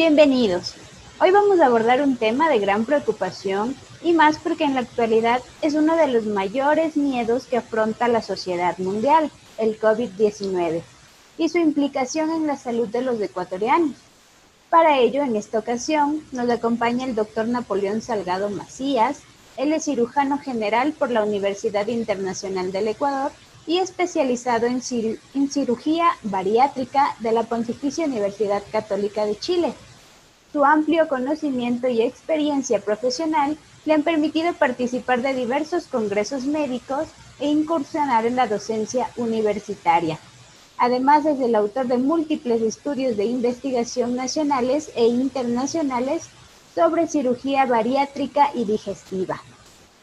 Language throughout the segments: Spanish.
Bienvenidos. Hoy vamos a abordar un tema de gran preocupación y más porque en la actualidad es uno de los mayores miedos que afronta la sociedad mundial, el COVID-19, y su implicación en la salud de los ecuatorianos. Para ello, en esta ocasión, nos acompaña el doctor Napoleón Salgado Macías. Él es cirujano general por la Universidad Internacional del Ecuador y especializado en cirugía bariátrica de la Pontificia Universidad Católica de Chile. Su amplio conocimiento y experiencia profesional le han permitido participar de diversos congresos médicos e incursionar en la docencia universitaria. Además, es el autor de múltiples estudios de investigación nacionales e internacionales sobre cirugía bariátrica y digestiva.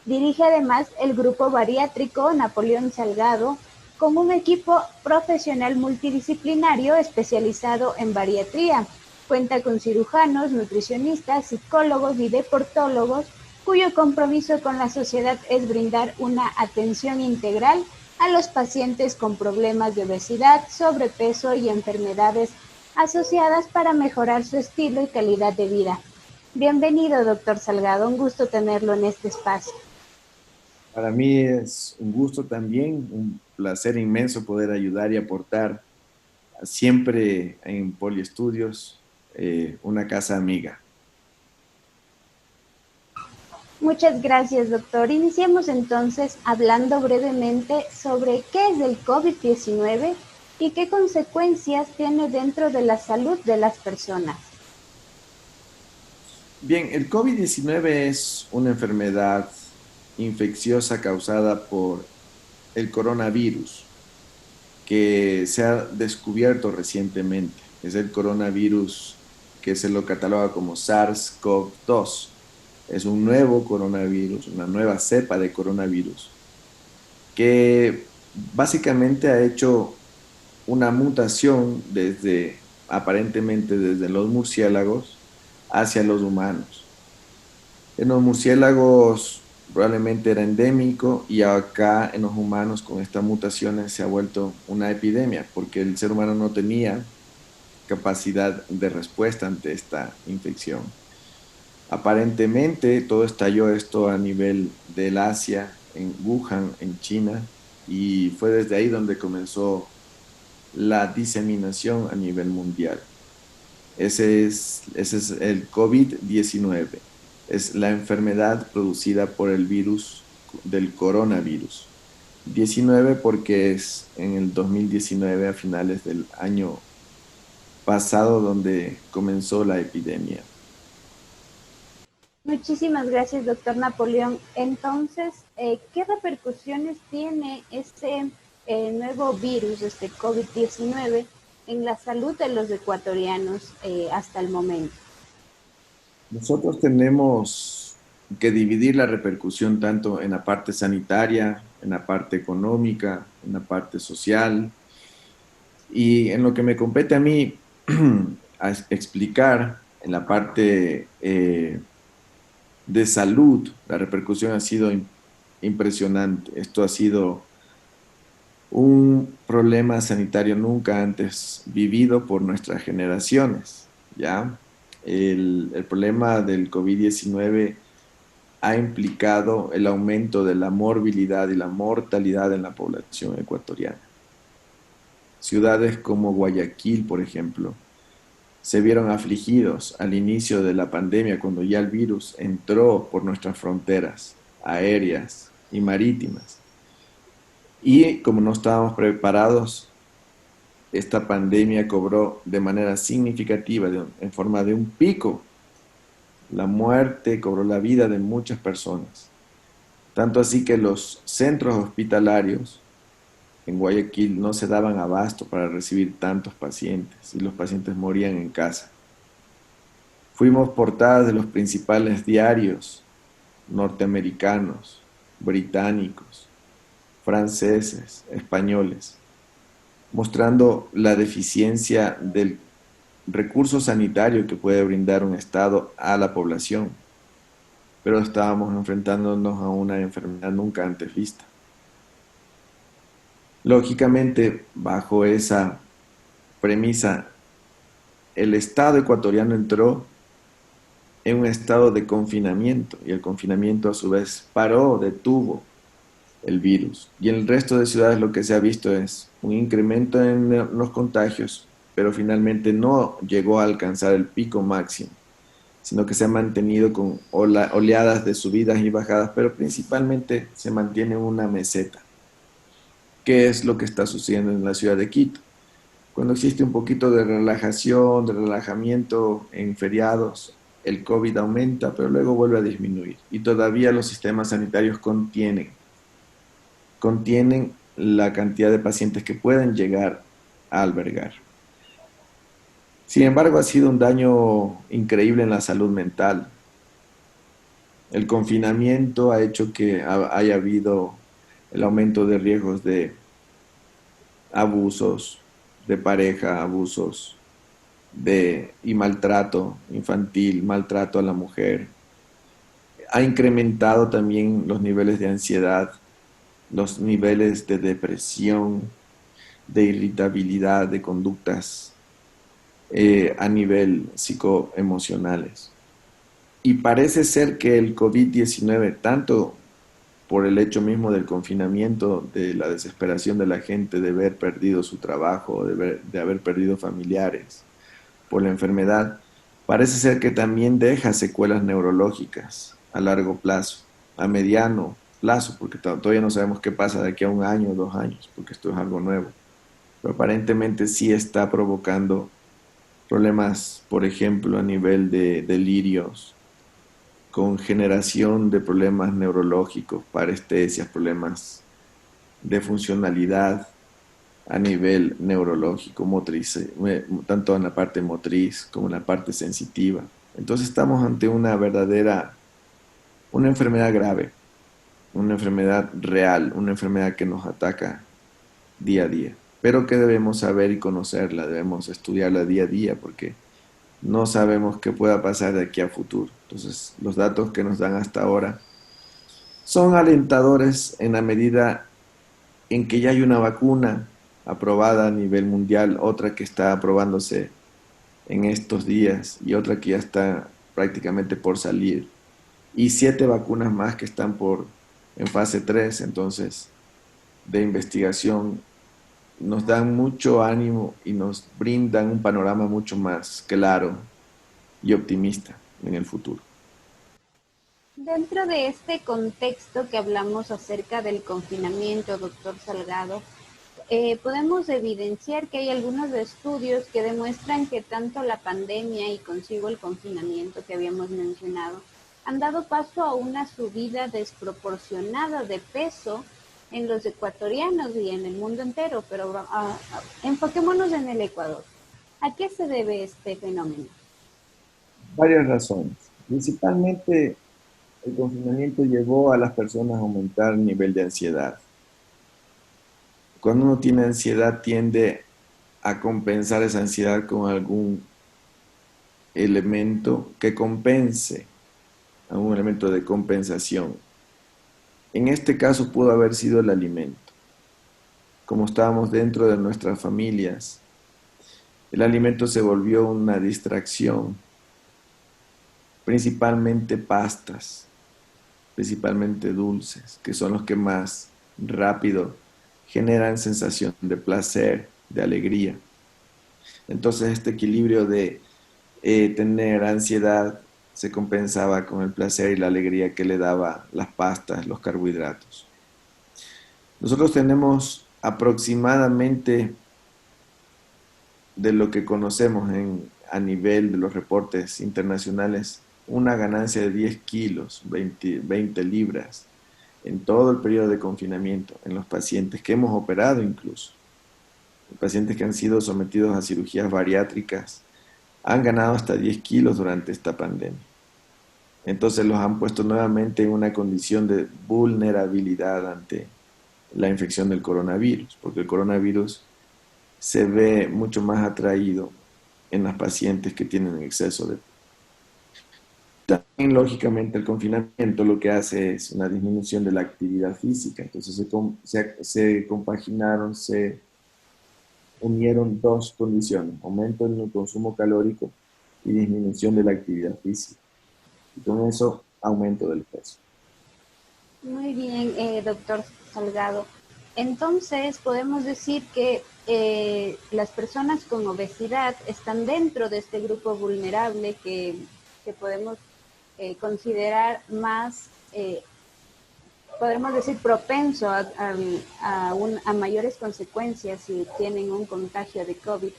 Dirige además el grupo bariátrico Napoleón Salgado, con un equipo profesional multidisciplinario especializado en bariatría. Cuenta con cirujanos, nutricionistas, psicólogos y deportólogos, cuyo compromiso con la sociedad es brindar una atención integral a los pacientes con problemas de obesidad, sobrepeso y enfermedades asociadas para mejorar su estilo y calidad de vida. Bienvenido, doctor Salgado, un gusto tenerlo en este espacio. Para mí es un gusto también, un placer inmenso poder ayudar y aportar siempre en Poliestudios, una casa amiga. Muchas gracias, doctor. Iniciemos entonces hablando brevemente sobre qué es el COVID-19 y qué consecuencias tiene dentro de la salud de las personas. Bien, el COVID-19 es una enfermedad infecciosa causada por el coronavirus que se ha descubierto recientemente. Es el coronavirus que se lo cataloga como SARS-CoV-2. Es un nuevo coronavirus, una nueva cepa de coronavirus que básicamente ha hecho una mutación aparentemente desde los murciélagos hacia los humanos. En los murciélagos probablemente era endémico y acá en los humanos con estas mutaciones se ha vuelto una epidemia porque el ser humano no tenía capacidad de respuesta ante esta infección. Aparentemente todo estalló esto a nivel del Asia, en Wuhan, en China, y fue desde ahí donde comenzó la diseminación a nivel mundial. Ese es el COVID-19. Es la enfermedad producida por el virus del coronavirus. 19 porque es en el 2019, a finales del año pasado, donde comenzó la epidemia. Muchísimas gracias, doctor Napoleón. Entonces, ¿qué repercusiones tiene este nuevo virus, este COVID-19, en la salud de los ecuatorianos hasta el momento? Nosotros tenemos que dividir la repercusión tanto en la parte sanitaria, en la parte económica, en la parte social y en lo que me compete a mí explicar en la parte de salud. La repercusión ha sido impresionante. Esto ha sido un problema sanitario nunca antes vivido por nuestras generaciones, ¿ya? El problema del COVID-19 ha implicado el aumento de la morbilidad y la mortalidad en la población ecuatoriana. Ciudades como Guayaquil, por ejemplo, se vieron afligidos al inicio de la pandemia cuando ya el virus entró por nuestras fronteras aéreas y marítimas. Y como no estábamos preparados, esta pandemia cobró de manera significativa, en forma de un pico, la muerte, cobró la vida de muchas personas. Tanto así que los centros hospitalarios en Guayaquil no se daban abasto para recibir tantos pacientes y los pacientes morían en casa. Fuimos portadas de los principales diarios norteamericanos, británicos, franceses, españoles, mostrando la deficiencia del recurso sanitario que puede brindar un Estado a la población. Pero estábamos enfrentándonos a una enfermedad nunca antes vista. Lógicamente, bajo esa premisa el Estado ecuatoriano entró en un estado de confinamiento y el confinamiento a su vez paró, detuvo el virus. Y en el resto de ciudades lo que se ha visto es un incremento en los contagios, pero finalmente no llegó a alcanzar el pico máximo, sino que se ha mantenido con oleadas de subidas y bajadas, pero principalmente se mantiene una meseta. ¿Qué es lo que está sucediendo en la ciudad de Quito? Cuando existe un poquito de relajación, de relajamiento en feriados, el COVID aumenta, pero luego vuelve a disminuir. Y todavía los sistemas sanitarios contienen la cantidad de pacientes que pueden llegar a albergar. Sin embargo, ha sido un daño increíble en la salud mental. El confinamiento ha hecho que haya habido el aumento de riesgos de abusos de pareja, abusos y maltrato infantil, maltrato a la mujer. Ha incrementado también los niveles de ansiedad, los niveles de depresión, de irritabilidad, de conductas a nivel psicoemocionales. Y parece ser que el COVID-19, tanto por el hecho mismo del confinamiento, de la desesperación de la gente de haber perdido su trabajo, de haber perdido familiares, por la enfermedad, parece ser que también deja secuelas neurológicas a largo plazo, a mediano plazo, porque todavía no sabemos qué pasa de aquí a un año o 2 años, porque esto es algo nuevo. Pero aparentemente sí está provocando problemas, por ejemplo, a nivel de delirios, con generación de problemas neurológicos, parestesias, problemas de funcionalidad a nivel neurológico, motriz, tanto en la parte motriz como en la parte sensitiva. Entonces estamos ante una enfermedad grave, una enfermedad real, una enfermedad que nos ataca día a día, pero que debemos saber y conocerla, debemos estudiarla día a día porque no sabemos qué pueda pasar de aquí a futuro. Entonces, los datos que nos dan hasta ahora son alentadores en la medida en que ya hay una vacuna aprobada a nivel mundial, otra que está aprobándose en estos días y otra que ya está prácticamente por salir, y 7 vacunas más que están en fase 3 entonces, de investigación, nos dan mucho ánimo y nos brindan un panorama mucho más claro y optimista en el futuro. Dentro de este contexto que hablamos acerca del confinamiento, doctor Salgado, podemos evidenciar que hay algunos estudios que demuestran que tanto la pandemia y consigo el confinamiento que habíamos mencionado han dado paso a una subida desproporcionada de peso en los ecuatorianos y en el mundo entero, pero enfoquémonos en el Ecuador. ¿A qué se debe este fenómeno? Varias razones. Principalmente, el confinamiento llevó a las personas a aumentar el nivel de ansiedad. Cuando uno tiene ansiedad, tiende a compensar esa ansiedad con algún elemento que compense, algún elemento de compensación. En este caso pudo haber sido el alimento. Como estábamos dentro de nuestras familias, el alimento se volvió una distracción, principalmente pastas, principalmente dulces, que son los que más rápido generan sensación de placer, de alegría. Entonces este equilibrio de tener ansiedad se compensaba con el placer y la alegría que le daba las pastas, los carbohidratos. Nosotros tenemos aproximadamente, de lo que conocemos a nivel de los reportes internacionales, una ganancia de 10 kilos, 20 libras, en todo el periodo de confinamiento, en los pacientes que hemos operado incluso. Los pacientes que han sido sometidos a cirugías bariátricas han ganado hasta 10 kilos durante esta pandemia. Entonces los han puesto nuevamente en una condición de vulnerabilidad ante la infección del coronavirus, porque el coronavirus se ve mucho más atraído en las pacientes que tienen exceso de... También, lógicamente, el confinamiento lo que hace es una disminución de la actividad física, entonces se compaginaron, se unieron dos condiciones: aumento en el consumo calórico y disminución de la actividad física. Y con eso, aumento del peso. Muy bien, doctor Salgado. Entonces, podemos decir que las personas con obesidad están dentro de este grupo vulnerable que podemos considerar más, podemos decir, propenso a mayores consecuencias si tienen un contagio de COVID.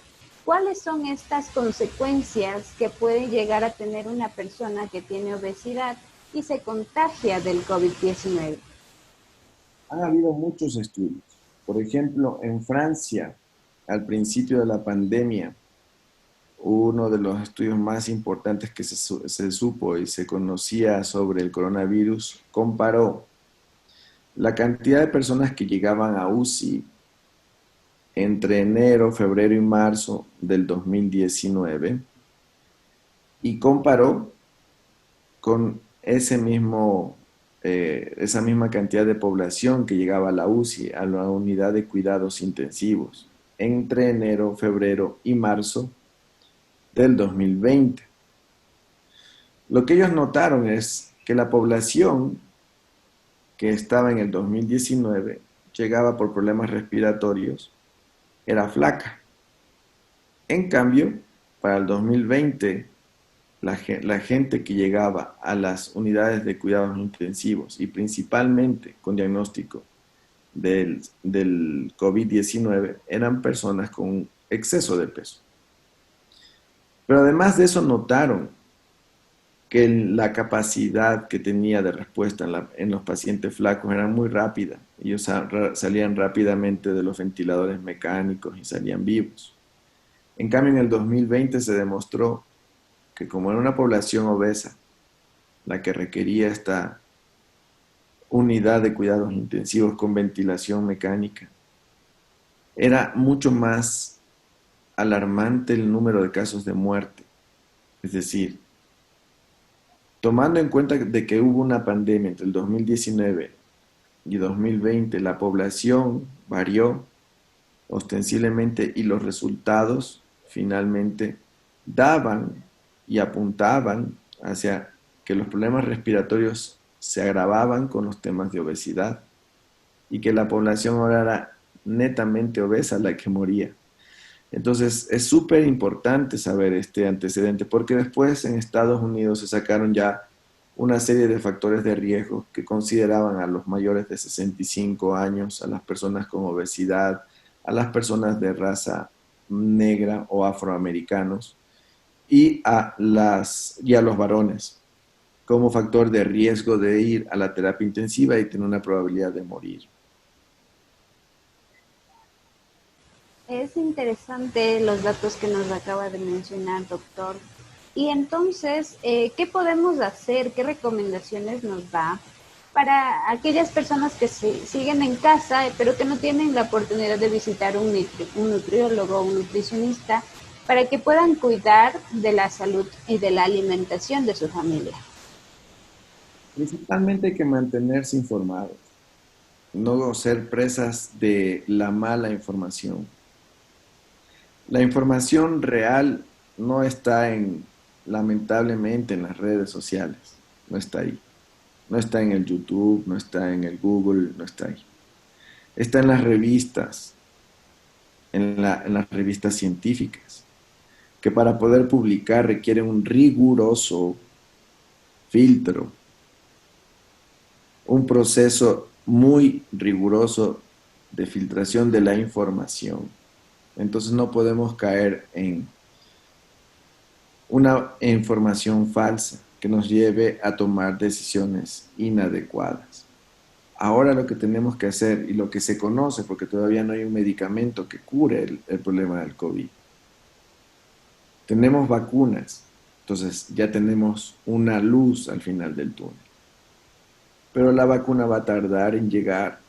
¿Cuáles son estas consecuencias que puede llegar a tener una persona que tiene obesidad y se contagia del COVID-19? Han habido muchos estudios. Por ejemplo, en Francia, al principio de la pandemia, uno de los estudios más importantes que se supo y se conocía sobre el coronavirus comparó la cantidad de personas que llegaban a UCI entre enero, febrero y marzo del 2019 y comparó con esa misma cantidad de población que llegaba a la UCI, a la unidad de cuidados intensivos, entre enero, febrero y marzo del 2020. Lo que ellos notaron es que la población que estaba en el 2019 llegaba por problemas respiratorios, era flaca. En cambio, para el 2020, la gente que llegaba a las unidades de cuidados intensivos y principalmente con diagnóstico del COVID-19 eran personas con exceso de peso. Pero además de eso notaron que la capacidad que tenía de respuesta en los pacientes flacos era muy rápida. Ellos salían rápidamente de los ventiladores mecánicos y salían vivos. En cambio, en el 2020 se demostró que como era una población obesa, la que requería esta unidad de cuidados intensivos con ventilación mecánica, era mucho más alarmante el número de casos de muerte. Es decir, tomando en cuenta de que hubo una pandemia entre el 2019 y 2020, la población varió ostensiblemente y los resultados finalmente daban y apuntaban hacia que los problemas respiratorios se agravaban con los temas de obesidad y que la población ahora era netamente obesa la que moría. Entonces es súper importante saber este antecedente porque después en Estados Unidos se sacaron ya una serie de factores de riesgo que consideraban a los mayores de 65 años, a las personas con obesidad, a las personas de raza negra o afroamericanos y a los varones como factor de riesgo de ir a la terapia intensiva y tener una probabilidad de morir. Es interesante los datos que nos acaba de mencionar, doctor. Y entonces, ¿qué podemos hacer? ¿Qué recomendaciones nos da para aquellas personas que siguen en casa, pero que no tienen la oportunidad de visitar un nutriólogo o un nutricionista, para que puedan cuidar de la salud y de la alimentación de su familia? Principalmente hay que mantenerse informados, no ser presas de la mala información. La información real no está lamentablemente en las redes sociales, no está ahí. No está en el YouTube, no está en el Google, no está ahí. Está en las revistas, en las revistas científicas, que para poder publicar requieren un riguroso filtro, un proceso muy riguroso de filtración de la información. Entonces no podemos caer en una información falsa que nos lleve a tomar decisiones inadecuadas. Ahora lo que tenemos que hacer y lo que se conoce, porque todavía no hay un medicamento que cure el problema del COVID, tenemos vacunas, entonces ya tenemos una luz al final del túnel. Pero la vacuna va a tardar en llegar.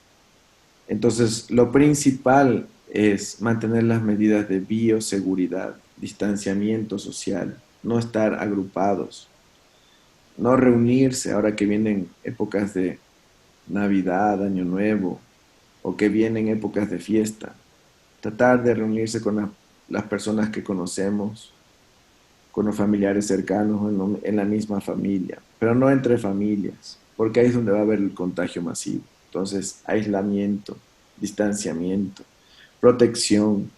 Entonces lo principal es mantener las medidas de bioseguridad, distanciamiento social, no estar agrupados, no reunirse ahora que vienen épocas de Navidad, Año Nuevo, o que vienen épocas de fiesta. tratar de reunirse con las personas que conocemos, con los familiares cercanos en la misma familia, pero no entre familias, porque ahí es donde va a haber el contagio masivo. Entonces, aislamiento, distanciamiento, protección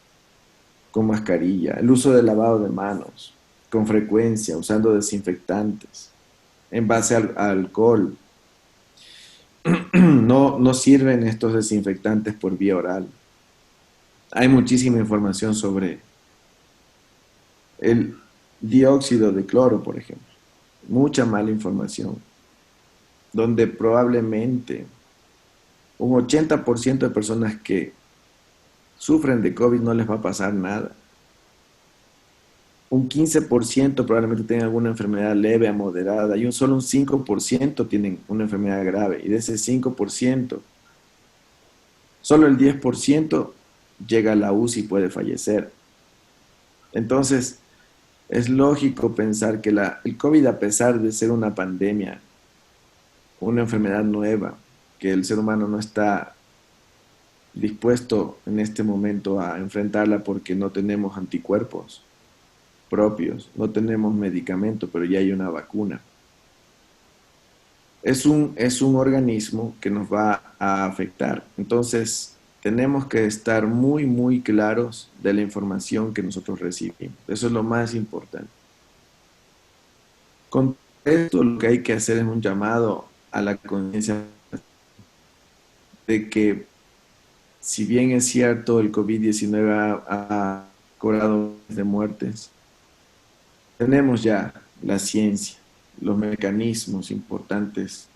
con mascarilla, el uso del lavado de manos con frecuencia, usando desinfectantes en base al alcohol. No sirven estos desinfectantes por vía oral. Hay muchísima información sobre el dióxido de cloro, por ejemplo. Mucha mala información, donde probablemente un 80% de personas que sufren de COVID no les va a pasar nada. Un 15% probablemente tengan alguna enfermedad leve a moderada y solo un 5% tienen una enfermedad grave. Y de ese 5%, solo el 10% llega a la UCI y puede fallecer. Entonces, es lógico pensar que el COVID, a pesar de ser una pandemia, una enfermedad nueva, que el ser humano no está dispuesto en este momento a enfrentarla porque no tenemos anticuerpos propios, no tenemos medicamento, pero ya hay una vacuna. Es un organismo que nos va a afectar. Entonces, tenemos que estar muy, muy claros de la información que nosotros recibimos. Eso es lo más importante. Con esto, lo que hay que hacer es un llamado a la conciencia de que, si bien es cierto, el COVID-19 ha cobrado miles de muertes, tenemos ya la ciencia, los mecanismos importantes,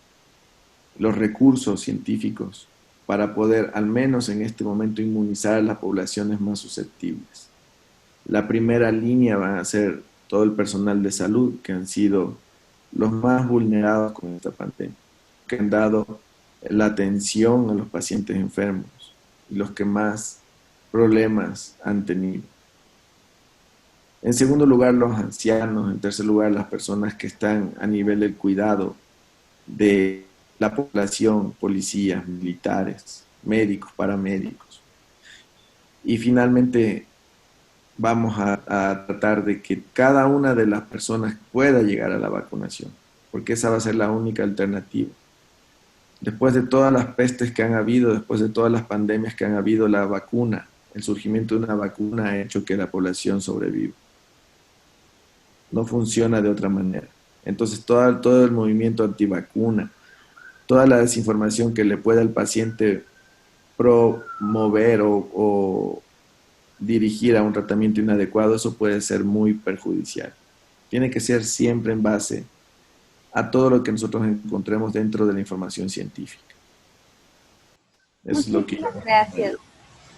los recursos científicos para poder, al menos en este momento, inmunizar a las poblaciones más susceptibles. La primera línea van a ser todo el personal de salud, que han sido los más vulnerados con esta pandemia, que han dado la atención a los pacientes enfermos y los que más problemas han tenido. En segundo lugar, los ancianos. En tercer lugar, las personas que están a nivel del cuidado de la población, policías, militares, médicos, paramédicos. Y finalmente, vamos a tratar de que cada una de las personas pueda llegar a la vacunación, porque esa va a ser la única alternativa. Después de todas las pestes que han habido, después de todas las pandemias que han habido, la vacuna, el surgimiento de una vacuna ha hecho que la población sobreviva. No funciona de otra manera. Entonces, todo el movimiento antivacuna, toda la desinformación que le pueda al paciente promover o dirigir a un tratamiento inadecuado, eso puede ser muy perjudicial. Tiene que ser siempre en base a todo lo que nosotros encontremos dentro de la información científica. Eso es lo que... Muchísimas gracias.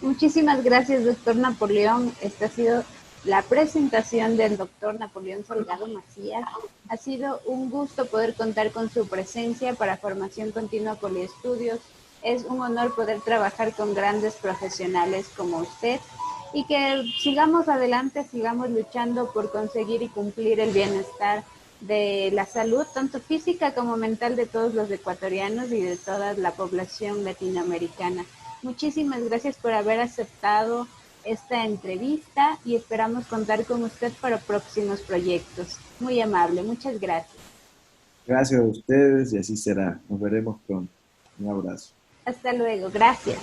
Muchísimas gracias, doctor Napoleón. Esta ha sido la presentación del doctor Napoleón Salgado Macías. Ha sido un gusto poder contar con su presencia para Formación Continua Poliestudios. Es un honor poder trabajar con grandes profesionales como usted y que sigamos adelante, sigamos luchando por conseguir y cumplir el bienestar de la salud, tanto física como mental, de todos los ecuatorianos y de toda la población latinoamericana. Muchísimas gracias por haber aceptado esta entrevista y esperamos contar con usted para próximos proyectos. Muy amable, muchas gracias. Gracias a ustedes y así será. Nos veremos pronto. Un abrazo. Hasta luego, gracias.